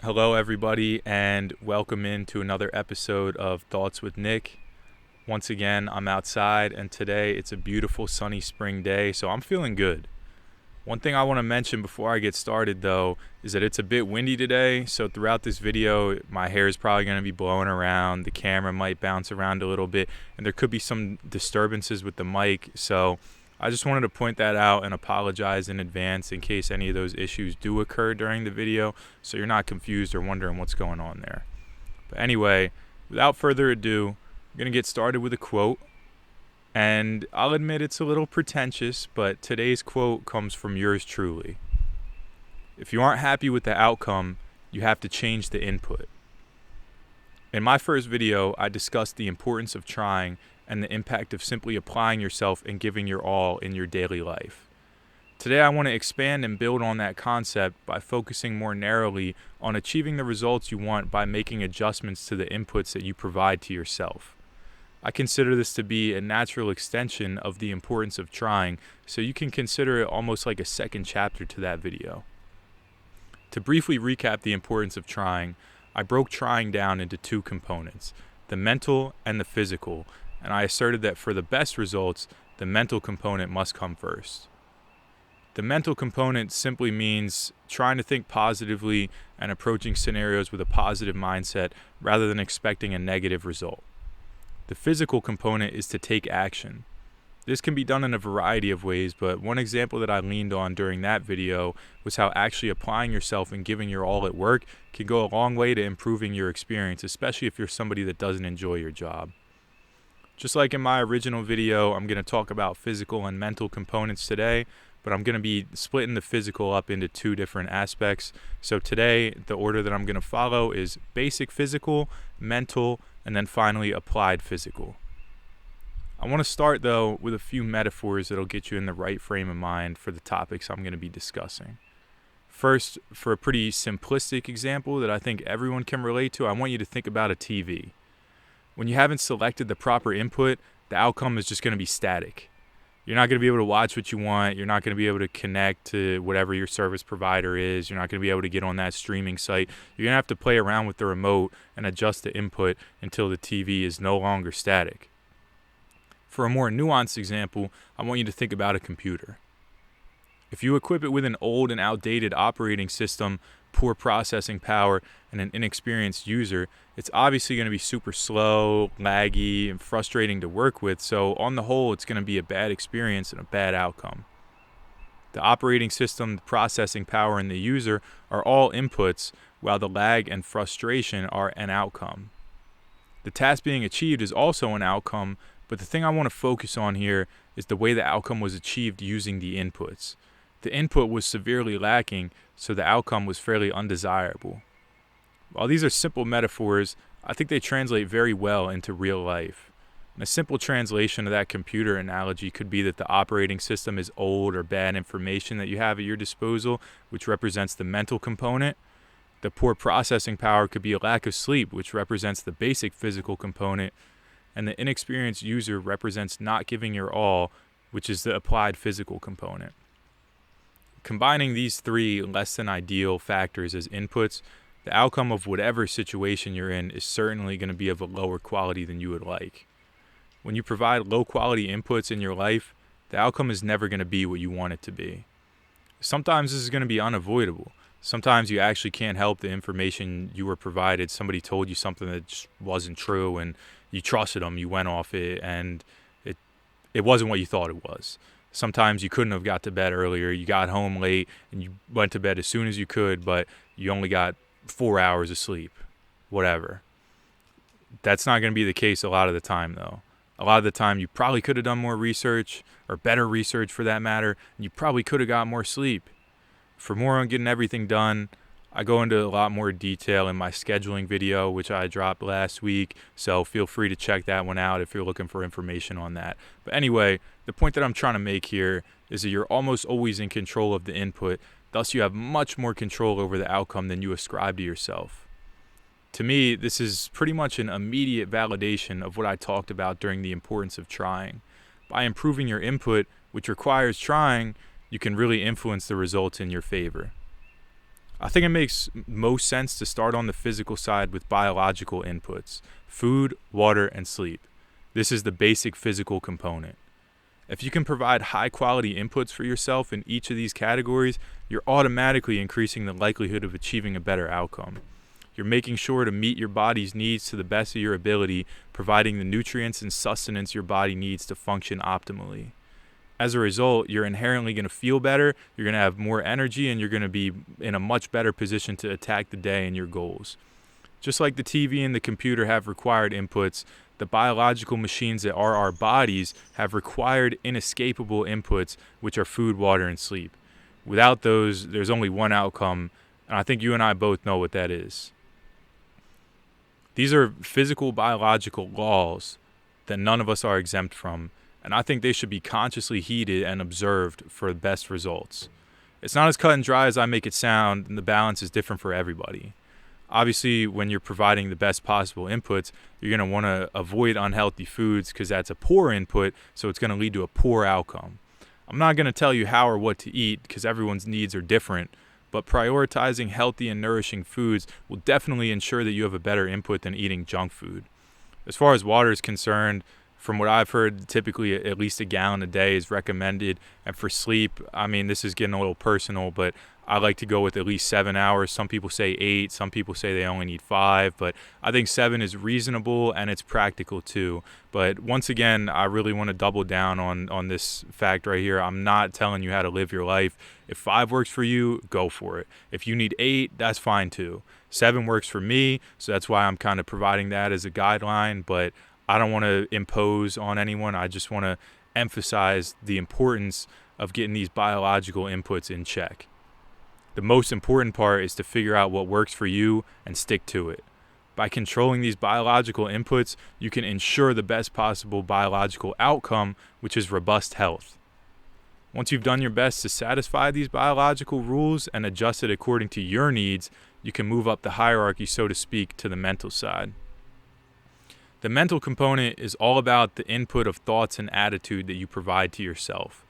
Hello, everybody, and welcome into another episode of Thoughts with Nick. Once again, I'm outside, and today it's a beautiful sunny spring day, so I'm feeling good. One thing I want to mention before I get started, though, is that it's a bit windy today, so throughout this video, my hair is probably going to be blowing around, the camera might bounce around a little bit, and there could be some disturbances with the mic, so I just wanted to point that out and apologize in advance in case any of those issues do occur during the video, so you're not confused or wondering what's going on there. But anyway, without further ado, I'm going to get started with a quote. And I'll admit it's a little pretentious, but today's quote comes from yours truly. If you aren't happy with the outcome, you have to change the input. In my first video, I discussed the importance of trying and the impact of simply applying yourself and giving your all in your daily life. Today, I want to expand and build on that concept by focusing more narrowly on achieving the results you want by making adjustments to the inputs that you provide to yourself. I consider this to be a natural extension of the importance of trying, so you can consider it almost like a second chapter to that video. To briefly recap the importance of trying, I broke trying down into two components, the mental and the physical, and I asserted that for the best results, the mental component must come first. The mental component simply means trying to think positively and approaching scenarios with a positive mindset rather than expecting a negative result. The physical component is to take action. This can be done in a variety of ways, but one example that I leaned on during that video was how actually applying yourself and giving your all at work can go a long way to improving your experience, especially if you're somebody that doesn't enjoy your job. Just like in my original video, I'm going to talk about physical and mental components today, but I'm going to be splitting the physical up into two different aspects. So today, the order that I'm going to follow is basic physical, mental, and then finally applied physical. I want to start, though, with a few metaphors that'll get you in the right frame of mind for the topics I'm going to be discussing. First, for a pretty simplistic example that I think everyone can relate to, I want you to think about a TV. When you haven't selected the proper input, the outcome is just going to be static. You're not going to be able to watch what you want. You're not going to be able to connect to whatever your service provider is. You're not going to be able to get on that streaming site. You're going to have to play around with the remote and adjust the input until the TV is no longer static. For a more nuanced example, I want you to think about a computer. If you equip it with an old and outdated operating system, poor processing power, and an inexperienced user, it's obviously going to be super slow, laggy, and frustrating to work with, so on the whole, it's going to be a bad experience and a bad outcome. The operating system, the processing power, and the user are all inputs, while the lag and frustration are an outcome. The task being achieved is also an outcome, but the thing I want to focus on here is the way the outcome was achieved using the inputs. The input was severely lacking, so the outcome was fairly undesirable. While these are simple metaphors, I think they translate very well into real life. And a simple translation of that computer analogy could be that the operating system is old or bad information that you have at your disposal, which represents the mental component. The poor processing power could be a lack of sleep, which represents the basic physical component. And the inexperienced user represents not giving your all, which is the applied physical component. Combining these three less than ideal factors as inputs, the outcome of whatever situation you're in is certainly going to be of a lower quality than you would like. When you provide low quality inputs in your life, the outcome is never going to be what you want it to be. Sometimes this is going to be unavoidable. Sometimes you actually can't help the information you were provided. Somebody told you something that just wasn't true and you trusted them, you went off it, and it wasn't what you thought it was. Sometimes you couldn't have got to bed earlier. You got home late and you went to bed as soon as you could, but you only got 4 hours of sleep. Whatever. That's not going to be the case a lot of the time, though. A lot of the time, you probably could have done more research, or better research for that matter, and you probably could have got more sleep. For more on getting everything done, I go into a lot more detail in my scheduling video, which I dropped last week, so feel free to check that one out if you're looking for information on that. But anyway, the point that I'm trying to make here is that you're almost always in control of the input, thus you have much more control over the outcome than you ascribe to yourself. To me, this is pretty much an immediate validation of what I talked about during the importance of trying. By improving your input, which requires trying, you can really influence the results in your favor. I think it makes most sense to start on the physical side with biological inputs: food, water, and sleep. This is the basic physical component. If you can provide high quality inputs for yourself in each of these categories, you're automatically increasing the likelihood of achieving a better outcome. You're making sure to meet your body's needs to the best of your ability, providing the nutrients and sustenance your body needs to function optimally. As a result, you're inherently going to feel better, you're going to have more energy, and you're going to be in a much better position to attack the day and your goals. Just like the TV and the computer have required inputs, the biological machines that are our bodies have required inescapable inputs, which are food, water, and sleep. Without those, there's only one outcome, and I think you and I both know what that is. These are physical, biological laws that none of us are exempt from, and I think they should be consciously heeded and observed for the best results. It's not as cut and dry as I make it sound, and the balance is different for everybody. Obviously, when you're providing the best possible inputs, you're going to want to avoid unhealthy foods because that's a poor input, so it's going to lead to a poor outcome. I'm not going to tell you how or what to eat because everyone's needs are different, but prioritizing healthy and nourishing foods will definitely ensure that you have a better input than eating junk food. As far as water is concerned, from what I've heard, typically at least a gallon a day is recommended. And for sleep, I mean, this is getting a little personal, but I like to go with at least 7 hours. Some people say 8, some people say they only need 5, but I think 7 is reasonable and it's practical too. But once again, I really want to double down on this fact right here. I'm not telling you how to live your life. If 5 works for you, go for it. If you need 8, that's fine too. 7 works for me, so that's why I'm kind of providing that as a guideline, but I don't want to impose on anyone. I just want to emphasize the importance of getting these biological inputs in check. The most important part is to figure out what works for you and stick to it. By controlling these biological inputs, you can ensure the best possible biological outcome, which is robust health. Once you've done your best to satisfy these biological rules and adjust it according to your needs, you can move up the hierarchy, so to speak, to the mental side. The mental component is all about the input of thoughts and attitude that you provide to yourself.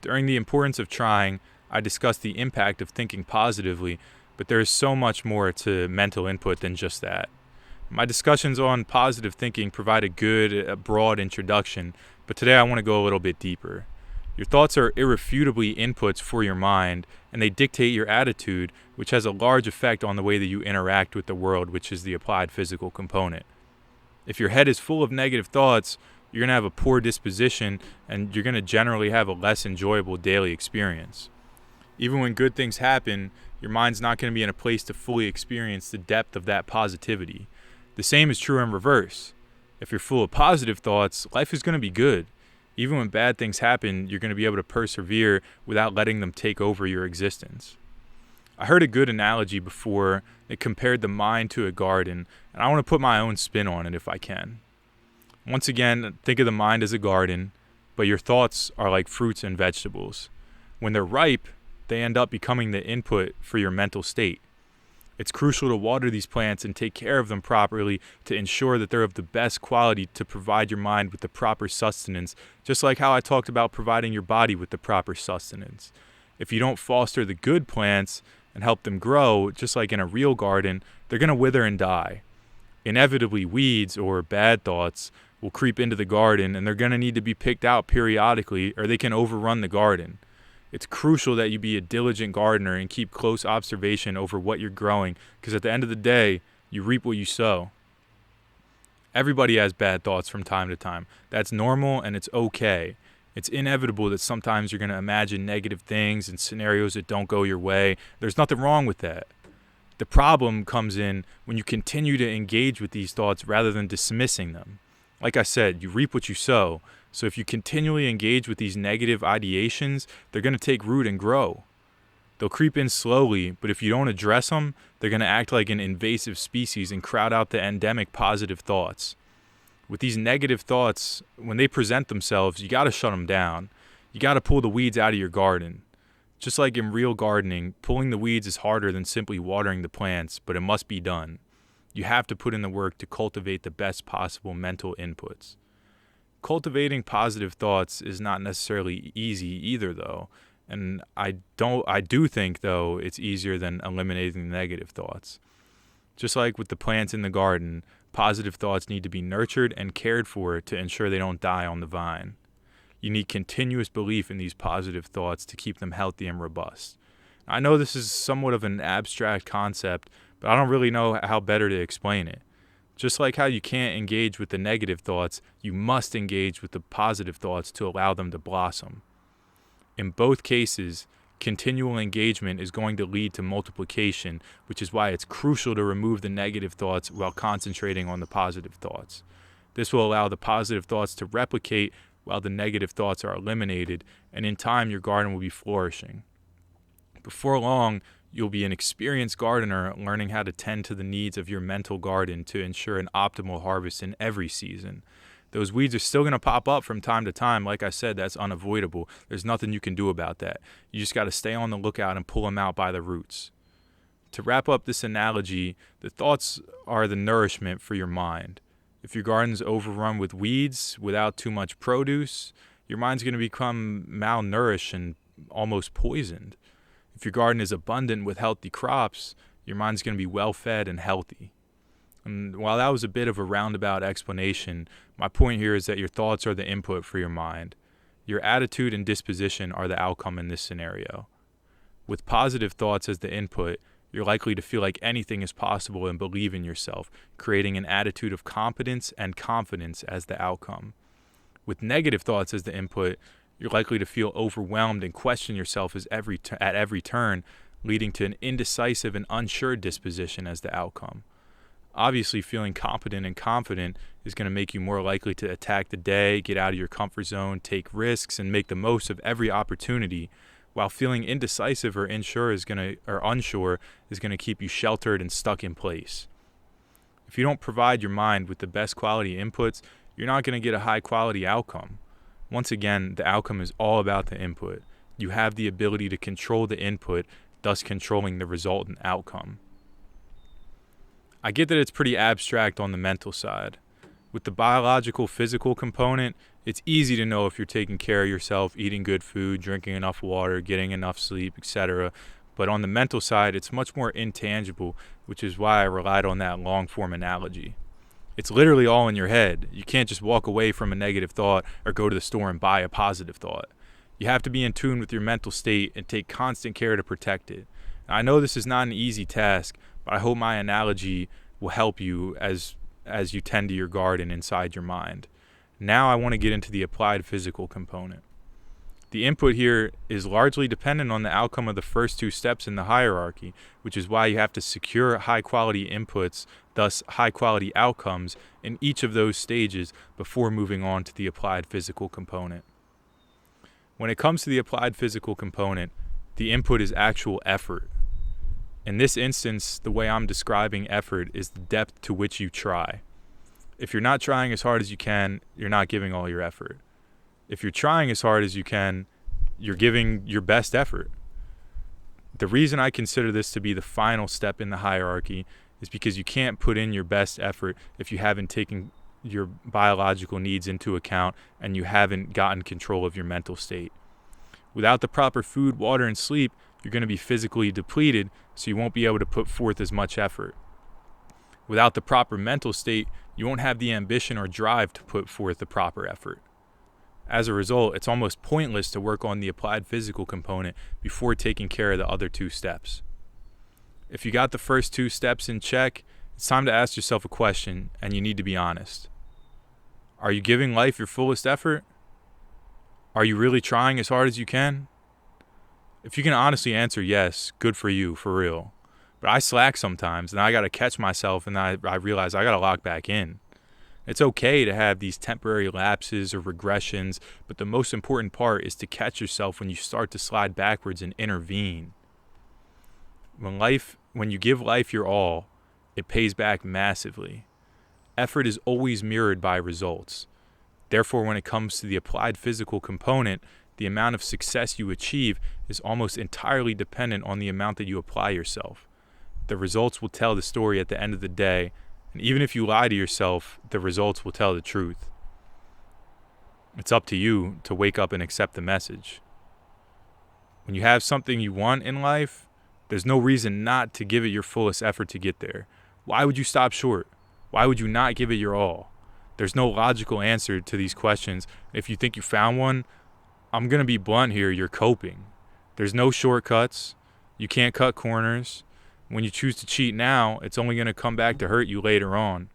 During the importance of trying, I discussed the impact of thinking positively, but there is so much more to mental input than just that. My discussions on positive thinking provide a good, broad introduction, but today I want to go a little bit deeper. Your thoughts are irrefutably inputs for your mind, and they dictate your attitude, which has a large effect on the way that you interact with the world, which is the applied physical component. If your head is full of negative thoughts, you're going to have a poor disposition, and you're going to generally have a less enjoyable daily experience. Even when good things happen, your mind's not going to be in a place to fully experience the depth of that positivity. The same is true in reverse. If you're full of positive thoughts, life is going to be good. Even when bad things happen, you're going to be able to persevere without letting them take over your existence. I heard a good analogy before that compared the mind to a garden, and I want to put my own spin on it if I can. Once again, think of the mind as a garden, but your thoughts are like fruits and vegetables. When they're ripe, they end up becoming the input for your mental state. It's crucial to water these plants and take care of them properly to ensure that they're of the best quality to provide your mind with the proper sustenance, just like how I talked about providing your body with the proper sustenance. If you don't foster the good plants and help them grow, just like in a real garden, they're going to wither and die. Inevitably, weeds or bad thoughts will creep into the garden, and they're going to need to be picked out periodically or they can overrun the garden. It's crucial that you be a diligent gardener and keep close observation over what you're growing, because at the end of the day, you reap what you sow. Everybody has bad thoughts from time to time. That's normal and it's okay. It's inevitable that sometimes you're going to imagine negative things and scenarios that don't go your way. There's nothing wrong with that. The problem comes in when you continue to engage with these thoughts rather than dismissing them. Like I said, you reap what you sow. So if you continually engage with these negative ideations, they're going to take root and grow. They'll creep in slowly, but if you don't address them, they're going to act like an invasive species and crowd out the endemic positive thoughts. With these negative thoughts, when they present themselves, you got to shut them down. You got to pull the weeds out of your garden. Just like in real gardening, pulling the weeds is harder than simply watering the plants, but it must be done. You have to put in the work to cultivate the best possible mental inputs. Cultivating positive thoughts is not necessarily easy either, though, And I do think, though, it's easier than eliminating negative thoughts. Just like with the plants in the garden, positive thoughts need to be nurtured and cared for to ensure they don't die on the vine. You need continuous belief in these positive thoughts to keep them healthy and robust. I know this is somewhat of an abstract concept, but I don't really know how better to explain it. Just like how you can't engage with the negative thoughts, you must engage with the positive thoughts to allow them to blossom. In both cases, continual engagement is going to lead to multiplication, which is why it's crucial to remove the negative thoughts while concentrating on the positive thoughts. This will allow the positive thoughts to replicate while the negative thoughts are eliminated, and in time your garden will be flourishing. Before long, you'll be an experienced gardener learning how to tend to the needs of your mental garden to ensure an optimal harvest in every season. Those weeds are still going to pop up from time to time. Like I said, that's unavoidable. There's nothing you can do about that. You just got to stay on the lookout and pull them out by the roots. To wrap up this analogy, the thoughts are the nourishment for your mind. If your garden's overrun with weeds without too much produce, your mind's going to become malnourished and almost poisoned. If your garden is abundant with healthy crops, your mind's going to be well fed and healthy. And while that was a bit of a roundabout explanation, my point here is that your thoughts are the input for your mind. Your attitude and disposition are the outcome in this scenario. With positive thoughts as the input, you're likely to feel like anything is possible and believe in yourself, creating an attitude of competence and confidence as the outcome. With negative thoughts as the input, you're likely to feel overwhelmed and question yourself at every turn, leading to an indecisive and unsure disposition as the outcome. Obviously, feeling competent and confident is going to make you more likely to attack the day, get out of your comfort zone, take risks, and make the most of every opportunity, while feeling indecisive or unsure is going to keep you sheltered and stuck in place. If you don't provide your mind with the best quality inputs, you're not going to get a high quality outcome. Once again, the outcome is all about the input. You have the ability to control the input, thus controlling the resultant outcome. I get that it's pretty abstract on the mental side. With the biological, physical component, it's easy to know if you're taking care of yourself, eating good food, drinking enough water, getting enough sleep, etc. But on the mental side, it's much more intangible, which is why I relied on that long-form analogy. It's literally all in your head. You can't just walk away from a negative thought or go to the store and buy a positive thought. You have to be in tune with your mental state and take constant care to protect it. Now, I know this is not an easy task, but I hope my analogy will help you as you tend to your garden inside your mind. Now I want to get into the applied physical component. The input here is largely dependent on the outcome of the first two steps in the hierarchy, which is why you have to secure high-quality inputs, thus high-quality outcomes, in each of those stages before moving on to the applied physical component. When it comes to the applied physical component, the input is actual effort. In this instance, the way I'm describing effort is the depth to which you try. If you're not trying as hard as you can, you're not giving all your effort. If you're trying as hard as you can, you're giving your best effort. The reason I consider this to be the final step in the hierarchy is because you can't put in your best effort if you haven't taken your biological needs into account and you haven't gotten control of your mental state. Without the proper food, water, and sleep, you're going to be physically depleted, so you won't be able to put forth as much effort. Without the proper mental state, you won't have the ambition or drive to put forth the proper effort. As a result, it's almost pointless to work on the applied physical component before taking care of the other two steps. If you got the first two steps in check, it's time to ask yourself a question, and you need to be honest. Are you giving life your fullest effort? Are you really trying as hard as you can? If you can honestly answer yes, good for you, for real. But I slack sometimes, and I got to catch myself, and I realize I got to lock back in. It's okay to have these temporary lapses or regressions, but the most important part is to catch yourself when you start to slide backwards and intervene. When you give life your all, it pays back massively. Effort is always mirrored by results. Therefore, when it comes to the applied physical component, the amount of success you achieve is almost entirely dependent on the amount that you apply yourself. The results will tell the story at the end of the day, and even if you lie to yourself, the results will tell the truth. It's up to you to wake up and accept the message. When you have something you want in life, there's no reason not to give it your fullest effort to get there. Why would you stop short? Why would you not give it your all? There's no logical answer to these questions. If you think you found one, I'm going to be blunt here, you're coping. There's no shortcuts. You can't cut corners. When you choose to cheat now, it's only going to come back to hurt you later on.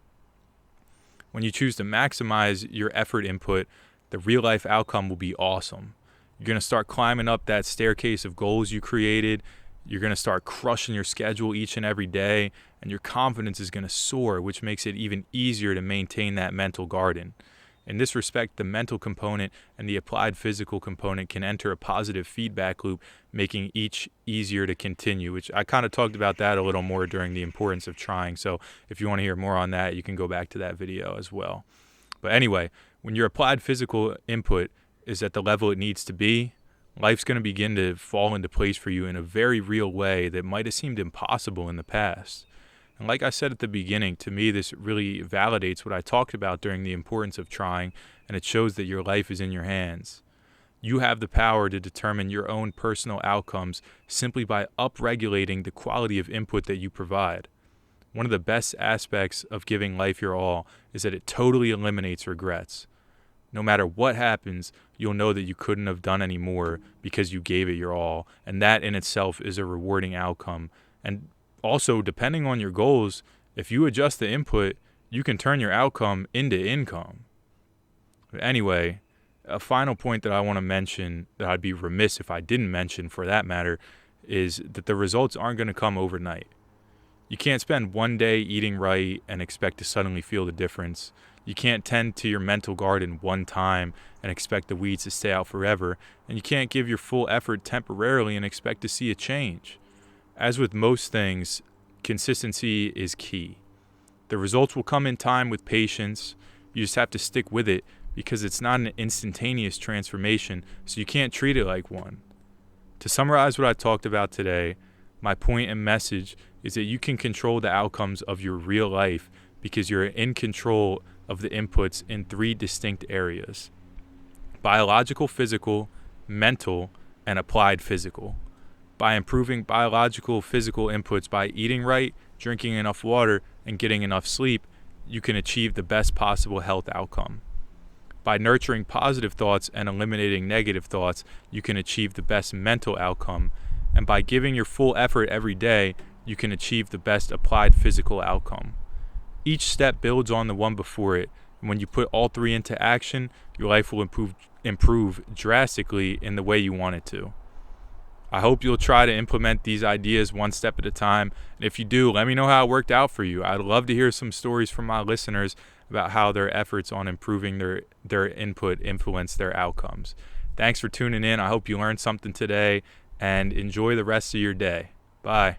When you choose to maximize your effort input, the real life outcome will be awesome. You're going to start climbing up that staircase of goals you created. You're going to start crushing your schedule each and every day, and your confidence is going to soar, which makes it even easier to maintain that mental garden. In this respect, the mental component and the applied physical component can enter a positive feedback loop, making each easier to continue, which I kind of talked about that a little more during the importance of trying. So if you want to hear more on that, you can go back to that video as well. But anyway, when your applied physical input is at the level it needs to be, life's going to begin to fall into place for you in a very real way that might have seemed impossible in the past. And like I said at the beginning, to me, this really validates what I talked about during the importance of trying, and it shows that your life is in your hands. You have the power to determine your own personal outcomes simply by upregulating the quality of input that you provide. One of the best aspects of giving life your all is that it totally eliminates regrets. No matter what happens, you'll know that you couldn't have done any more because you gave it your all, and that in itself is a rewarding outcome. And also, depending on your goals, if you adjust the input, you can turn your outcome into income. But anyway, a final point that I want to mention, that I'd be remiss if I didn't mention for that matter, is that the results aren't going to come overnight. You can't spend one day eating right and expect to suddenly feel the difference. You can't tend to your mental garden one time and expect the weeds to stay out forever, and you can't give your full effort temporarily and expect to see a change. As with most things, consistency is key. The results will come in time with patience. You just have to stick with it because it's not an instantaneous transformation, so you can't treat it like one. To summarize what I talked about today, my point and message is that you can control the outcomes of your real life because you're in control of the inputs in 3 distinct areas: biological, physical, mental, and applied physical. By improving biological, physical inputs by eating right, drinking enough water, and getting enough sleep, you can achieve the best possible health outcome. By nurturing positive thoughts and eliminating negative thoughts, you can achieve the best mental outcome. And by giving your full effort every day, you can achieve the best applied physical outcome. Each step builds on the one before it, and when you put all 3 into action, your life will improve drastically in the way you want it to. I hope you'll try to implement these ideas one step at a time, and if you do, let me know how it worked out for you. I'd love to hear some stories from my listeners about how their efforts on improving their input influence their outcomes. Thanks for tuning in. I hope you learned something today, and enjoy the rest of your day. Bye.